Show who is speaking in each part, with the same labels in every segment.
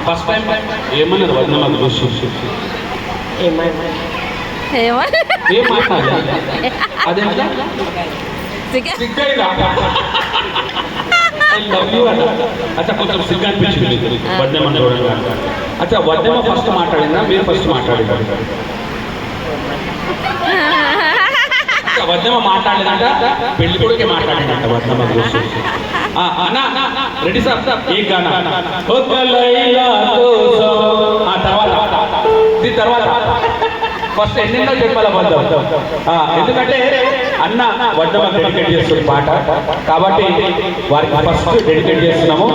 Speaker 1: First time ఏమన్నారు వదిన చూసి ఏం మాట్లాడాలి అదే అచ్చా కొంచెం సిగ్గు అనిపించింది వద్దెమ్మ చూడండి. అచ్చా వద్దెమ్మ ఫస్ట్ మాట్లాడిందా మీరు ఫస్ట్ మాట్లాడారు? వద్దెమ్మ మాట్లాడలేదంట పెళ్లి కొడుకే మాట్లాడిందంట వద్దమ్మ చూసి. అన్నా రెడీ సార్ ఏ గానా తర్వాత ఫస్ట్ ఎన్నెన్నో చెప్పాల వద్దం. ఎందుకంటే అన్న వద్దమ్మ డెడికేట్ చేస్తుంది పాట కాబట్టి వారికి ఫస్ట్ డెడికేట్ చేస్తున్నాము.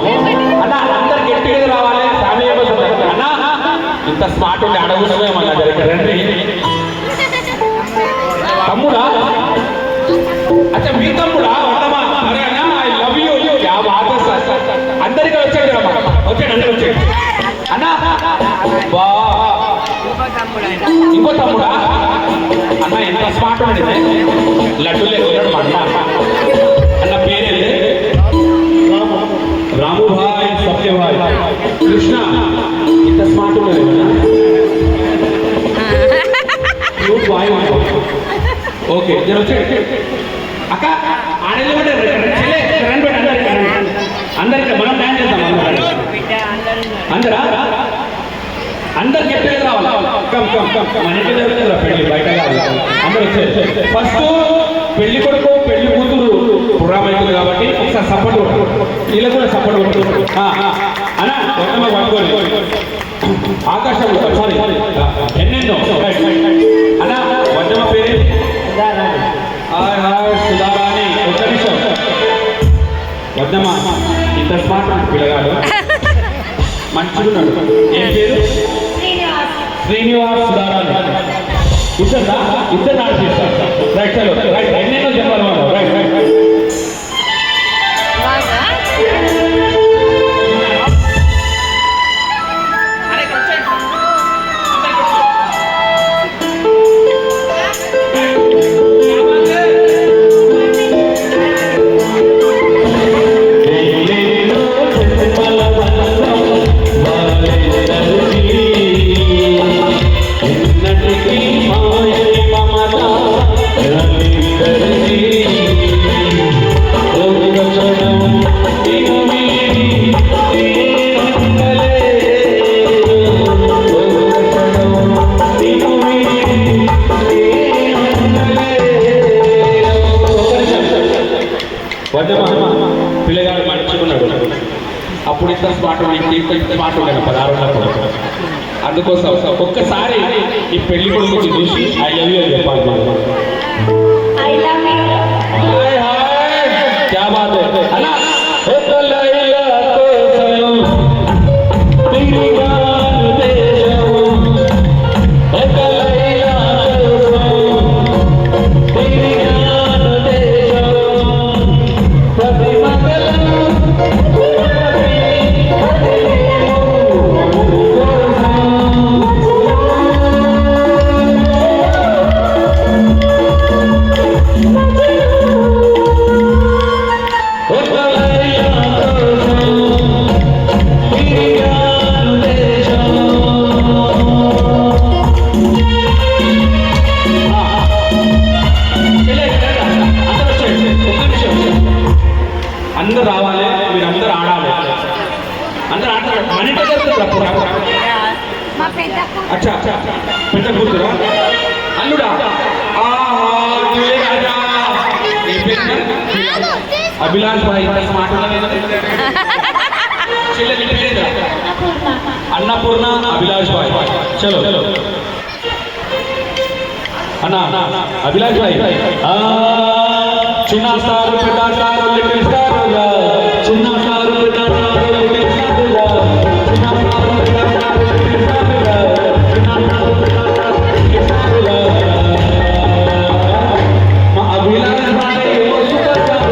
Speaker 1: అన్న అందరు గెట్ టుగెదర్ రావాలి ఫ్యామిలీ మెంబర్స్. అన్న ఇంత స్మార్ట్ ఉండి అడగుతున్నామన్నా రండి. తమ్ముడా అచ్చా మీ తమ్ముడా వద్దమ్మా? అరే అన్న ఐ లవ్ యూ. అందరికీ వచ్చాడు వచ్చాడు అందరూ వచ్చాడు అన్నా. ఇంకో తమ్ముడా? అన్న ఎంత స్మార్ట్ ఉండి లడ్డు లేకున్నాడు మా అన్న. అన్న పేరేంటి? రాముభాయ్ సత్యభాయ్ కృష్ణ. ఇంత స్మార్ట్ ఉండదు ఓకే నేను వచ్చాడు అక్క ఆడేళ్ళ అందరికి మనం డ్యాన్స్ చేద్దాం. అందరా అందరు గెట్ రావాలి. మన ఇంటి దగ్గర పెళ్లి బయట అందరూ వచ్చారు. ఫస్ట్ పెళ్లి కొడుకు పెళ్లి కూతురు ప్రోగ్రామ్ అవుతుంది కాబట్టి ఒకసారి సపోర్ట్ కొట్టు, వీళ్ళకి కూడా సపోర్ట్ కొట్టు అన్న. వద్దమ్మ పట్టుకోండి ఆకాశం సారీ ఎన్నెన్నో అన్న. వద్దమ్మ పేరు సుధారాణి. ఒక్క నిమిషం వద్దమ్మ ఇంత స్మార్ట్ పిల్లగాడు మంచిగున్నాడు. ఏం పేరు? శ్రీనివాస్ సుధారాణి. ఇద్దరు నాకు చేస్తారు. రైట్ రైట్ ఎన్నెన్నో చెప్పాలి రైట్ రైట్ పిల్లగాడు మంచుకున్నాడు. అప్పుడు ఇంత స్మార్ట్ ఇంత స్మార్ట్ ఉండేది 16 అందుకోసం ఒక్కసారి ఈ పెళ్లి కొడుకు చూసి ఐ లవ్ యూ అని చెప్పాలి. క్యా బాత్ హై అన్నా. అందరూ రావాలి, మీరు అందరూ ఆడాలి. అందరూ ఆడతారు. మన ఇంటి అచ్చా పెద్ద కూతురా అల్లుడా? అభిలాష్ భాయ్ అన్నపూర్ణ అభిలాష్ భాయ్. చలో అన్నా అభిలాష్ భాయ్. చిన్న స్టార్ పెద్ద స్టార్ లిటిల్ స్టార్ చిన్న స్టార్ పెద్ద స్టార్ లిటిల్ స్టార్ చిన్న స్టార్ పెద్ద స్టార్ లిటిల్ స్టార్ చిన్న స్టార్ పెద్ద స్టార్ మా అభిలాష్ భాయ్ సూపర్ స్టార్.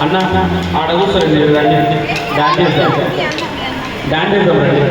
Speaker 1: అన్న ఆడ కూర్చోండి రండి డాన్స్ చేద్దాం రండి